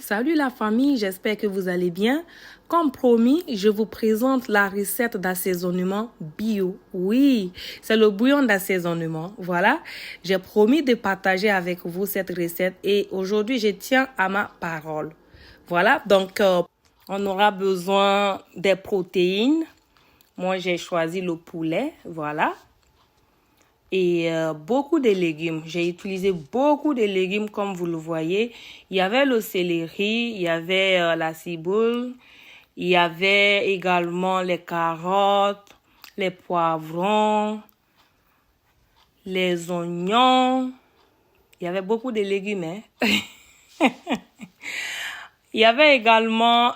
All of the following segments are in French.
Salut la famille, j'espère que vous allez bien. Comme promis, je vous présente la recette d'assaisonnement bio. Oui, c'est le bouillon d'assaisonnement. Voilà, j'ai promis de partager avec vous cette recette et aujourd'hui, je tiens à ma parole. Voilà, donc on aura besoin des protéines. Moi, j'ai choisi le poulet, voilà. Et beaucoup de légumes. J'ai utilisé beaucoup de légumes comme vous le voyez. Il y avait le céleri, il y avait la ciboule, il y avait également les carottes, les poivrons, les oignons. Il y avait beaucoup de légumes, hein. Il y avait également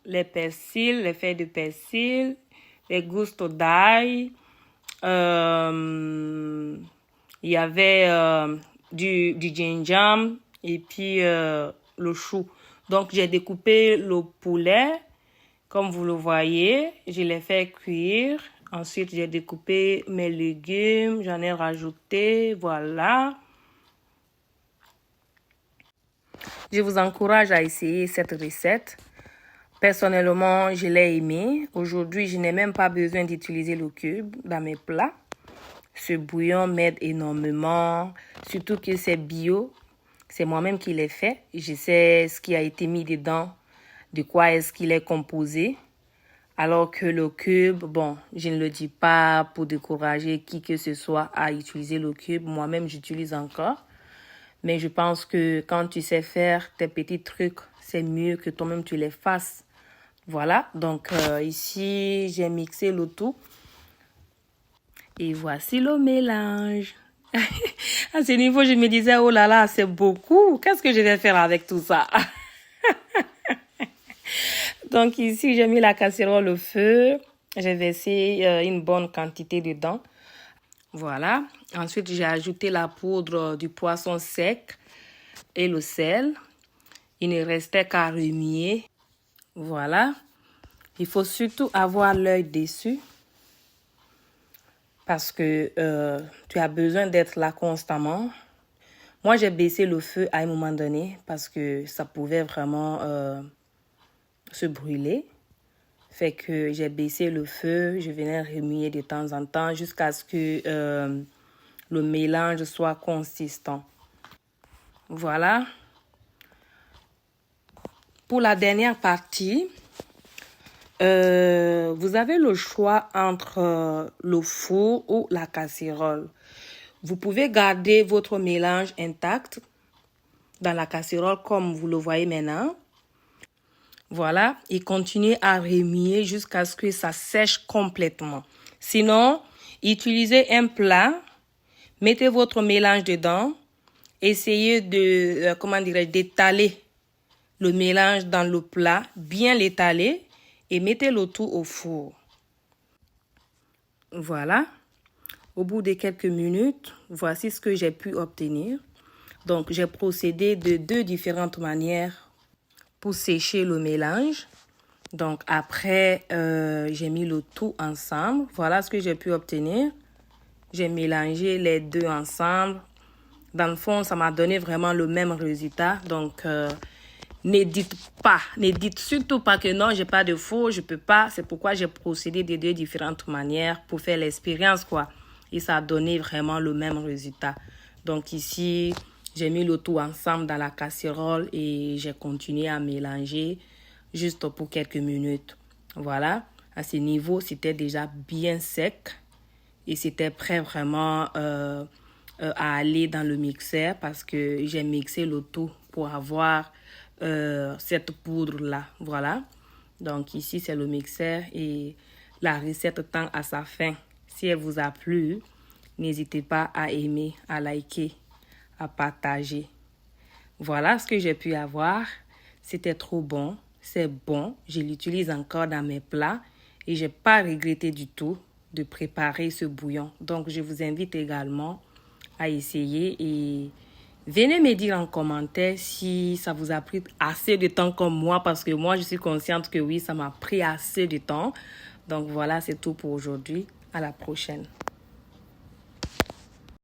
les persils, les feuilles de persil, les gousses d'ail. Il y avait du gingembre et puis le chou. Donc, j'ai découpé le poulet, comme vous le voyez. Je l'ai fait cuire. Ensuite, j'ai découpé mes légumes. J'en ai rajouté. Voilà. Je vous encourage à essayer cette recette. Personnellement, je l'ai aimé. Aujourd'hui, je n'ai même pas besoin d'utiliser le cube dans mes plats. Ce bouillon m'aide énormément, surtout que c'est bio. C'est moi-même qui l'ai fait. Je sais ce qui a été mis dedans, de quoi est-ce qu'il est composé. Alors que le cube, bon, je ne le dis pas pour décourager qui que ce soit à utiliser le cube. Moi-même, j'utilise encore. Mais je pense que quand tu sais faire tes petits trucs, c'est mieux que toi-même tu les fasses. Voilà, donc ici, j'ai mixé le tout. Et voici le mélange. À ce niveau, je me disais, oh là là, c'est beaucoup. Qu'est-ce que je vais faire avec tout ça? Donc ici, j'ai mis la casserole au feu. J'ai versé une bonne quantité dedans. Voilà. Ensuite, j'ai ajouté la poudre du poisson sec et le sel. Il ne restait qu'à remuer. Voilà. Il faut surtout avoir l'œil dessus parce que tu as besoin d'être là constamment. Moi, j'ai baissé le feu à un moment donné parce que ça pouvait vraiment se brûler. Fait que j'ai baissé le feu, je venais remuer de temps en temps jusqu'à ce que le mélange soit consistant. Voilà. Pour la dernière partie, vous avez le choix entre le four ou la casserole. Vous pouvez garder votre mélange intact dans la casserole comme vous le voyez maintenant. Voilà, et continuez à remuer jusqu'à ce que ça sèche complètement. Sinon, utilisez un plat, mettez votre mélange dedans, essayez de, d'étaler le mélange dans le plat, bien l'étaler et mettez le tout au four. Voilà, au bout de quelques minutes, voici ce que j'ai pu obtenir. Donc, j'ai procédé de deux différentes manières pour sécher le mélange. Donc, après, j'ai mis le tout ensemble. Voilà ce que j'ai pu obtenir. J'ai mélangé les deux ensemble. Dans le fond, ça m'a donné vraiment le même résultat. Donc, ne dites surtout pas que non, j'ai pas de four, je peux pas. C'est pourquoi j'ai procédé de deux différentes manières pour faire l'expérience, quoi. Et ça a donné vraiment le même résultat. Donc, ici, j'ai mis le tout ensemble dans la casserole et j'ai continué à mélanger juste pour quelques minutes. Voilà, à ce niveau, c'était déjà bien sec et c'était prêt vraiment à aller dans le mixeur parce que j'ai mixé le tout pour avoir cette poudre-là. Voilà, donc ici, c'est le mixeur et la recette tend à sa fin. Si elle vous a plu, n'hésitez pas à aimer, à liker, à partager. Voilà ce que j'ai pu avoir. C'était trop bon. C'est bon. Je l'utilise encore dans mes plats et je n'ai pas regretté du tout de préparer ce bouillon. Donc, je vous invite également à essayer et venez me dire en commentaire si ça vous a pris assez de temps comme moi parce que moi, je suis consciente que oui, ça m'a pris assez de temps. Donc, voilà, c'est tout pour aujourd'hui. À la prochaine.